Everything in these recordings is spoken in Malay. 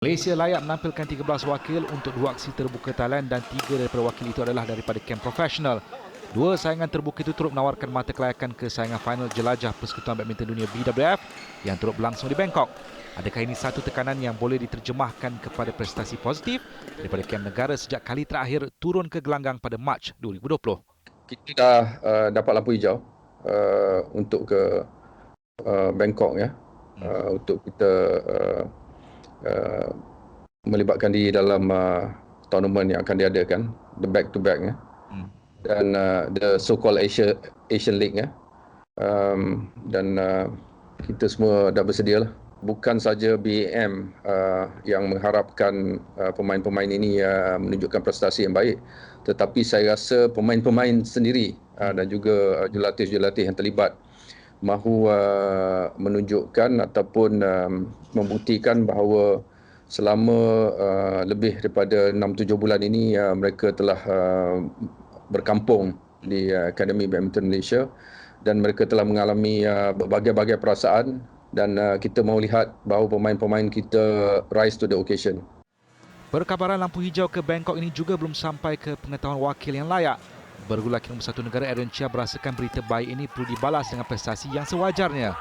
Malaysia layak menampilkan 13 wakil untuk 2 aksi terbuka Thailand dan 3 daripada wakil itu adalah daripada kem profesional. 2 saingan terbuka itu turut menawarkan mata kelayakan ke saingan final jelajah Persekutuan Badminton Dunia BWF yang turut berlangsung di Bangkok. Adakah ini satu tekanan yang boleh diterjemahkan kepada prestasi positif daripada kem negara sejak kali terakhir turun ke gelanggang pada Mac 2020? Kita dah dapat lampu hijau untuk ke Bangkok ya, untuk kita melibatkan diri dalam tournament yang akan diadakan, the back to back ya, dan the so-called Asian League ya, dan kita semua dah bersedia lah. Bukan saja BAM yang mengharapkan pemain-pemain ini menunjukkan prestasi yang baik, tetapi saya rasa pemain-pemain sendiri dan juga jurulatih-jurulatih yang terlibat mahu menunjukkan ataupun membuktikan bahawa selama lebih daripada 6-7 bulan ini mereka telah berkampung di Akademi Badminton Malaysia dan mereka telah mengalami berbagai-bagai perasaan dan kita mahu lihat bahawa pemain-pemain kita rise to the occasion. Perkabaran lampu hijau ke Bangkok ini juga belum sampai ke pengetahuan wakil yang layak. Bergulaki nombor 1 negara Aaron Chia berasakan berita baik ini perlu dibalas dengan prestasi yang sewajarnya.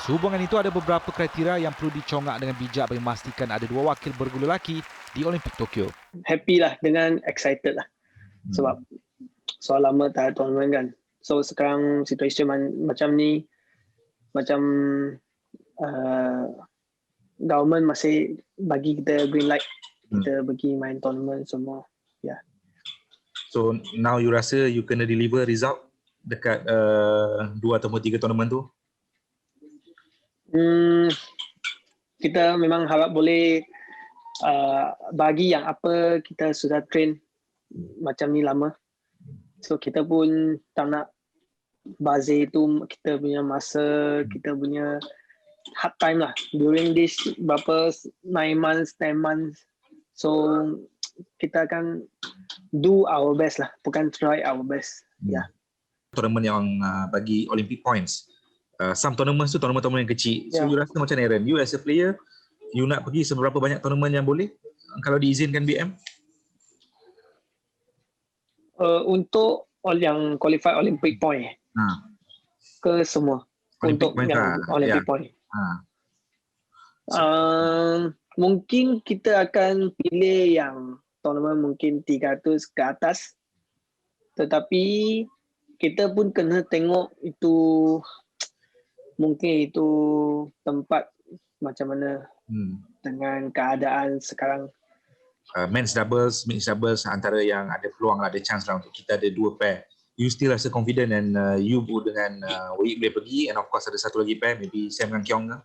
Sehubungan itu ada beberapa kriteria yang perlu dicongak dengan bijak bagi memastikan ada 2 wakil bergula lelaki di Olimpik Tokyo. Happy lah dengan excited lah. Sebab soal lama tak ada tournament kan. So sekarang situasi macam ni, macam government masih bagi kita green light. Kita pergi main tournament semua. Ya. Yeah. So now you rasa you kena deliver result dekat 2 atau 3 tournament tu? Kita memang harap boleh bagi yang apa kita sudah train macam ni lama. So kita pun tak nak bazir itu kita punya masa, kita punya hard time lah. During this berapa 9 months, 10 months. So kita akan do our best lah, bukan try our best. Ya. Yeah. Tournament yang bagi Olympic points. Some tournaments tu tournament yang kecil. So you rasa macam mana, Aaron? You as a player, you nak pergi seberapa banyak tournament yang boleh kalau diizinkan BM? Untuk yang qualify Olympic point ke semua Olympic untuk yang Olympic point. Mungkin kita akan pilih yang tournament mungkin 300 ke atas, tetapi kita pun kena tengok itu mungkin itu tempat macam mana dengan keadaan sekarang. Men's doubles, mixed doubles antara yang ada peluang lah, ada chance lah untuk kita ada 2 pair. You still rasa confident and you dengan Wei boleh pergi, and of course ada satu lagi pair, maybe Sam dengan Kiong ke?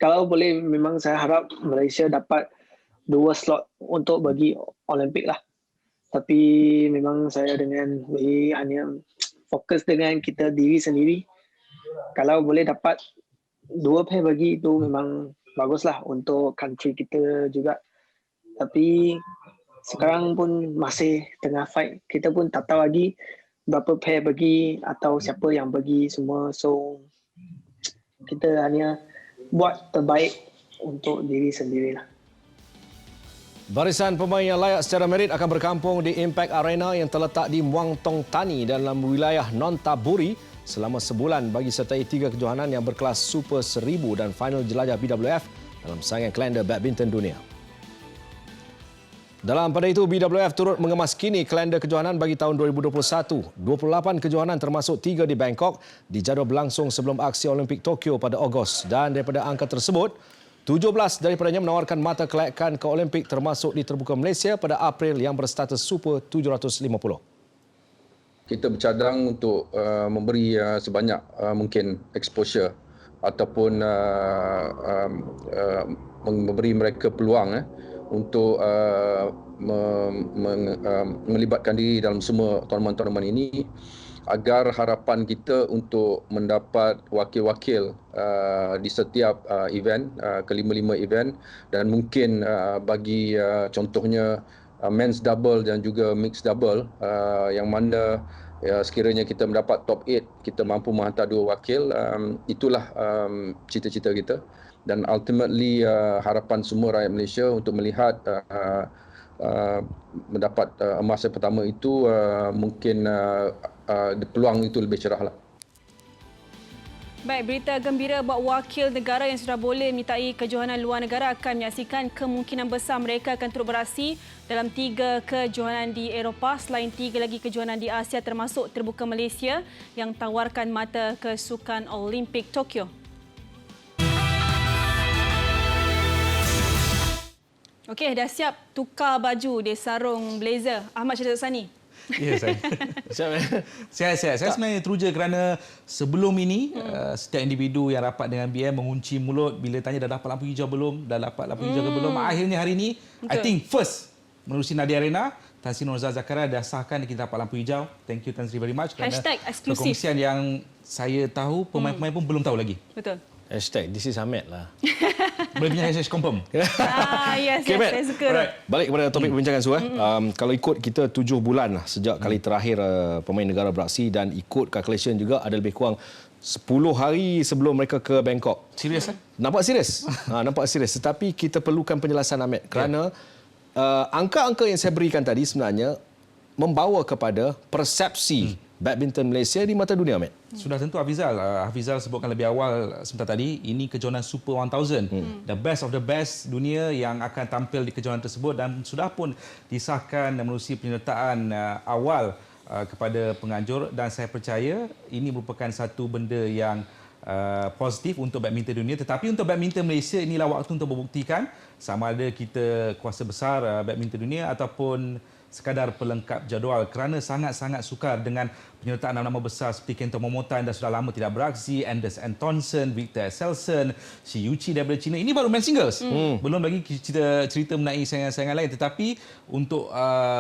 Kalau boleh memang saya harap Malaysia dapat 2 slot untuk bagi Olimpik lah. Tapi memang saya dengan Wei hanya fokus dengan kita diri sendiri. Kalau boleh dapat 2 pair bagi itu memang baguslah untuk country kita juga. Tapi sekarang pun masih tengah fight. Kita pun tak tahu lagi berapa pair bagi atau siapa yang bagi semua. So kita hanya buat terbaik untuk diri sendirilah. Barisan pemain yang layak secara merit akan berkampung di Impact Arena yang terletak di Muang Thong Thani dalam wilayah non-taburi selama sebulan bagi sertai 3 kejohanan yang berkelas Super 1000 dan final jelajah BWF dalam saingan kalender badminton dunia. Dalam pada itu, BWF turut mengemaskini kalender kejohanan bagi tahun 2021. 28 kejohanan termasuk 3 di Bangkok dijadual berlangsung sebelum aksi Olimpik Tokyo pada Ogos, dan daripada angka tersebut 17 daripadanya menawarkan mata kelayakan ke Olimpik termasuk di terbuka Malaysia pada April yang berstatus Super 750. Kita bercadang untuk memberi sebanyak mungkin exposure ataupun memberi mereka peluang untuk melibatkan diri dalam semua tournament-tournament ini, agar harapan kita untuk mendapat wakil-wakil di setiap event, kelima-lima event, dan mungkin bagi contohnya men's double dan juga mixed double, yang mana sekiranya kita mendapat top 8, kita mampu menghantar 2 wakil, itulah cita-cita kita. Dan ultimately harapan semua rakyat Malaysia untuk melihat mendapat emas yang pertama itu mungkin peluang itu lebih cerah lah. Baik, berita gembira buat wakil negara yang sudah boleh menyertai kejohanan luar negara akan menyaksikan kemungkinan besar mereka akan turut beraksi dalam 3 kejohanan di Eropah selain 3 lagi kejohanan di Asia termasuk terbuka Malaysia yang tawarkan mata ke Sukan Olimpik Tokyo. Okey, dah siap tukar baju di sarung blazer. Ahmad Syed Sani. Ya, saya. Saya sebenarnya teruja kerana sebelum ini setiap individu yang rapat dengan BM mengunci mulut bila tanya dah dapat lampu hijau belum, dah dapat lampu hijau ke belum. Akhirnya hari ini, I think first menerusi Nadia Arena, Tan Sri Nurhaliza Zakaria dah sahkan kita dapat lampu hijau. Thank you Tan Sri very much kerana #eksklusif. perkongsian yang saya tahu pemain-pemain pun belum tahu lagi. Betul. This is Ahmed lah. Boleh punya hashtag confirm. Yes, Okay, Matt. saya suka. Alright. Balik kepada topik perbincangan kalau ikut kita 7 bulan lah sejak kali terakhir pemain negara beraksi dan ikut calculation juga ada lebih kurang 10 hari sebelum mereka ke Bangkok. Serius kan? Nampak serius. Nampak serius. Tetapi kita perlukan penjelasan Ahmed kerana angka-angka yang saya berikan tadi sebenarnya membawa kepada persepsi badminton Malaysia di mata dunia, Ahmed. Sudah tentu Hafizal. Hafizal sebutkan lebih awal sebentar tadi, ini kejohanan Super 1000. The best of the best dunia yang akan tampil di kejohanan tersebut dan sudah pun disahkan dan menerusi penyertaan awal kepada penganjur dan saya percaya ini merupakan satu benda yang positif untuk badminton dunia, tetapi untuk badminton Malaysia inilah waktu untuk membuktikan sama ada kita kuasa besar badminton dunia ataupun sekadar pelengkap jadual kerana sangat-sangat sukar dengan penyertaan nama-nama besar seperti Kento Momota yang dah sudah lama tidak beraksi, Anders Antonsen, Victor Excelsen, Shi Yuqi daripada China. Ini baru main singles. Belum lagi cerita mengenai saingan-saingan lain. Tetapi untuk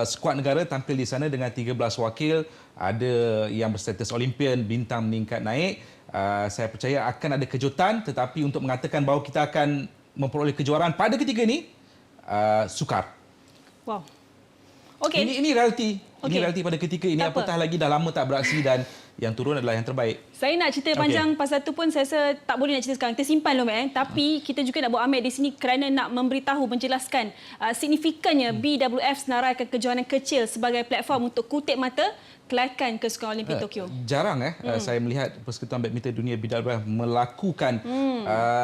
skuad negara tampil di sana dengan 13 wakil, ada yang berstatus Olympian, bintang meningkat naik. Saya percaya akan ada kejutan, tetapi untuk mengatakan bahawa kita akan memperoleh kejuaraan pada ketika ini, sukar. Wow. Okay. Ini realiti. Okey. Ini realiti pada ketika ini. Tak apa. Apatah lagi dah lama tak beraksi dan yang turun adalah yang terbaik. Saya nak cerita panjang pasal tu pun saya rasa tak boleh nak cerita sekarang. Kita simpan dulu, Tapi kita juga nak buat Ahmed di sini kerana nak memberitahu, menjelaskan signifikannya BWF senaraikan kejohanan kecil sebagai platform untuk kutip mata kelayakan ke Sukan Olimpik Tokyo. Jarang saya melihat Persekutuan Badminton Dunia BWF melakukan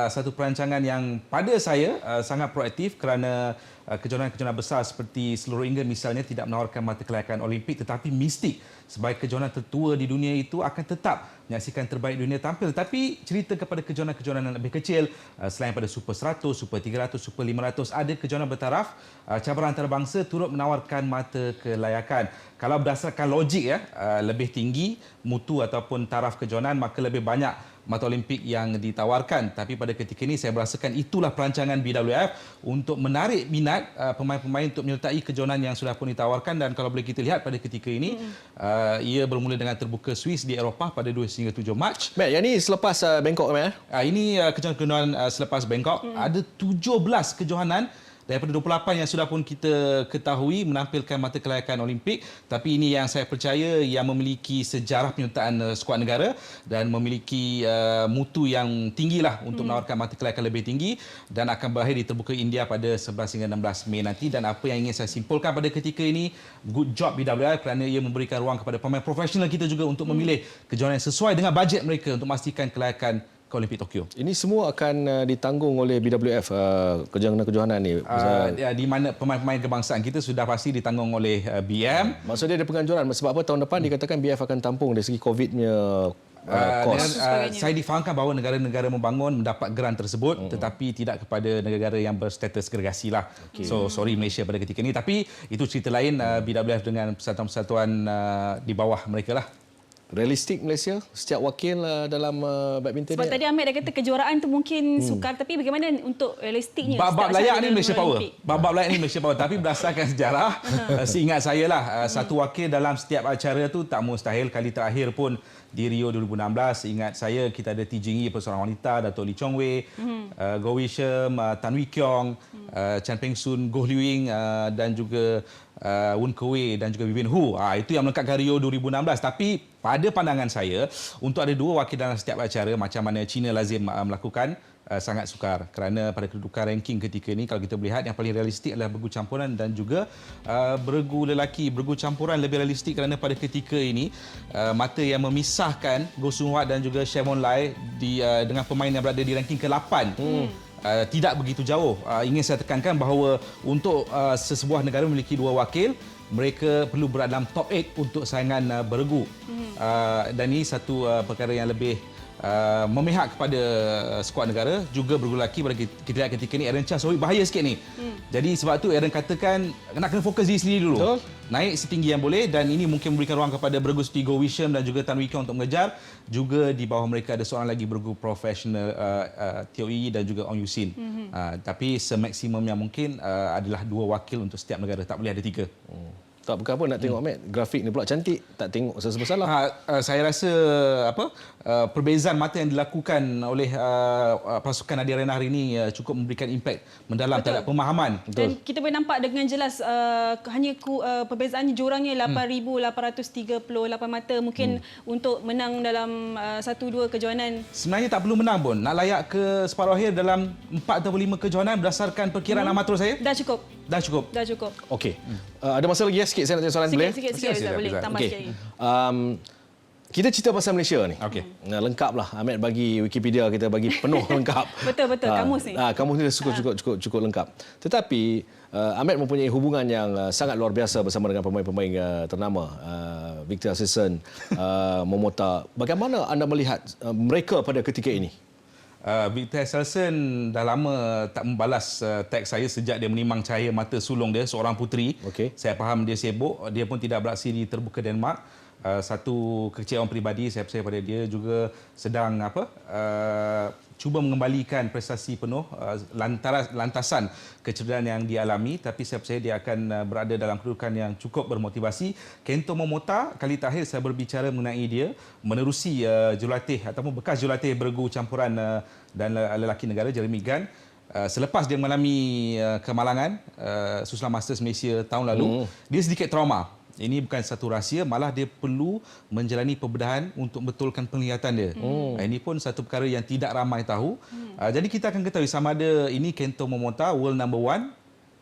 satu perancangan yang pada saya sangat proaktif kerana kejohanan-kejohanan besar seperti seluruh England misalnya tidak menawarkan mata kelayakan Olimpik tetapi mistik sebagai kejohanan tertua di dunia itu akan tetap menyaksikan terbaik dunia tampil. Tapi cerita kepada kejohanan-kejohanan yang lebih kecil selain pada Super 100, Super 300, Super 500 ada kejohanan bertaraf cabaran antarabangsa turut menawarkan mata kelayakan. Kalau berdasarkan logik lebih tinggi mutu ataupun taraf kejohanan maka lebih banyak mata Olimpik yang ditawarkan. Tapi pada ketika ini saya merasakan itulah perancangan BWF untuk menarik minat pemain-pemain untuk menyertai kejohanan yang sudah pun ditawarkan dan kalau boleh kita lihat pada ketika ini ia bermula dengan terbuka Swiss di Eropah pada 2 hingga 7 Mac. Matt, yang ni selepas Bangkok, Matt? Ini kejohanan selepas Bangkok. Ada 17 kejohanan daripada 28 yang sudah pun kita ketahui menampilkan mata kelayakan Olimpik, tapi ini yang saya percaya yang memiliki sejarah penyertaan skuad negara dan memiliki mutu yang tinggilah untuk menawarkan mata kelayakan lebih tinggi dan akan berakhir di terbuka India pada 11 hingga 16 Mei nanti. Dan apa yang ingin saya simpulkan pada ketika ini, good job BWF kerana ia memberikan ruang kepada pemain profesional kita juga untuk memilih kejohanan yang sesuai dengan bajet mereka untuk memastikan kelayakan ke Olimpik Tokyo. Ini semua akan ditanggung oleh BWF kejohanan-kejohanan ni. Di mana pemain-pemain kebangsaan kita sudah pasti ditanggung oleh BM. Maksudnya ada penganjuran sebab apa tahun depan dikatakan BF akan tampung dari segi COVID-nya kos. Saya difahamkan bahawa negara-negara membangun mendapat geran tersebut tetapi tidak kepada negara yang berstatus gergasi lah. So sorry Malaysia pada ketika ini, tapi itu cerita lain BWF dengan persatuan-persatuan di bawah mereka lah. Realistik Malaysia setiap wakil dalam badminton. Sebab tadi Ahmed dah kata kejuaraan tu mungkin sukar, tapi bagaimana untuk realistiknya? Bab layak ni Malaysia Power. Bab layak ni Malaysia Power. Tapi berdasarkan sejarah, seingat saya lah, satu wakil dalam setiap acara tu tak mustahil. Kali terakhir pun di Rio 2016, ingat saya kita ada Tijingi seorang wanita, Dato' Lee Chong Wei, Goh Wei Shem, Tan Wee Kiong, Chan Peng Soon, Goh Liu Ying dan juga Woon Kowe dan juga Vivien Hu. Itu yang melengkapkan Rio 2016. Tapi pada pandangan saya, untuk ada 2 wakil dalam setiap acara macam mana China lazim melakukan, sangat sukar, kerana pada kedudukan ranking ketika ini kalau kita melihat yang paling realistik adalah bergu campuran dan juga bergu lelaki. Bergu campuran lebih realistik kerana pada ketika ini mata yang memisahkan Goh Soon Huat dan juga Chevron Lai dengan pemain yang berada di ranking ke-8 tidak begitu jauh. Ingin saya tekankan bahawa untuk sesebuah negara memiliki 2 wakil, mereka perlu berada dalam top 8 untuk saingan bergu. Dan ini satu perkara yang lebih memihak kepada skuad negara, juga bergu lelaki. Pada kita lihat ketika ni Aaron Chan bahaya sikit ni. Jadi sebab tu Aaron katakan nak kena fokus diri sendiri dulu. Betul. Naik setinggi yang boleh, dan ini mungkin memberikan ruang kepada bergu seperti Goh Wisham dan juga Tan Wee Kiong untuk mengejar. Juga di bawah mereka ada seorang lagi bergu profesional, Teo Yi dan juga Ong Yu Sin. Tapi semaksimum yang mungkin adalah 2 wakil untuk setiap negara, tak boleh ada 3. Tak bukan apa nak tengok Mat, grafik ni pula cantik, tak tengok sesuatu Saya rasa perbezaan mata yang dilakukan oleh pasukan Nadi Arena hari ini cukup memberikan impak mendalam terhadap pemahaman. Dan kita boleh nampak dengan jelas hanya perbezaannya jurangnya 8,838 mata mungkin untuk menang dalam 1-2 kejohanan. Sebenarnya tak perlu menang pun. Nak layak ke separuh akhir dalam 4 atau 5 kejohanan berdasarkan perkiraan amatur saya. Dah cukup. Dah cukup. Dah cukup. Okey. Ada masa lagi sikit saya nak tanya soalan boleh? Sikit boleh tambah sikit lagi. Kita cerita pasal Malaysia ni. Okey. Lengkaplah. Ahmed bagi Wikipedia kita bagi penuh lengkap. Betul kamus ni. Kamus ni cukup lengkap. Tetapi Ahmed mempunyai hubungan yang sangat luar biasa bersama dengan pemain-pemain ternama, Victor Sisson, Momota. Bagaimana anda melihat mereka pada ketika ini? Victor Selson dah lama tak membalas teks saya sejak dia menimang cahaya mata sulung dia, seorang puteri. Okey. Saya faham dia sibuk, dia pun tidak beraksi di terbuka Denmark. Satu kekecewaan peribadi saya percaya pada dia, juga sedang cuba mengembalikan prestasi penuh lantasan kecederaan yang dialami, tapi saya percaya dia akan berada dalam kedudukan yang cukup bermotivasi. Kento Momota, kali terakhir saya berbicara mengenai dia menerusi jurulatih ataupun bekas jurulatih bergu campuran dan lelaki negara Jeremy Gunn. Selepas dia mengalami kemalangan Susulan Masters Malaysia tahun lalu, dia sedikit trauma. Ini bukan satu rahsia, malah dia perlu menjalani pembedahan untuk betulkan penglihatan dia. Ini pun satu perkara yang tidak ramai tahu. Jadi kita akan ketahui sama ada ini Kento Momota, world number 1,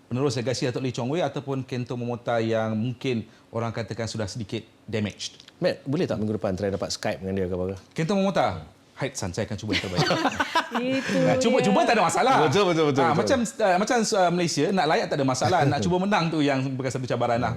penerus legasi Datuk Lee Chong Wei, ataupun Kento Momota yang mungkin orang katakan sudah sedikit damaged. Matt, boleh tak minggu depan try dapat Skype dengan dia ke apa? Kento Momota, Haid San, saya akan cuba yang terbaik. Cuba tak ada masalah. Betul. Macam Malaysia nak layak tak ada masalah. Nak cuba menang tu yang bukan satu cabaran lah.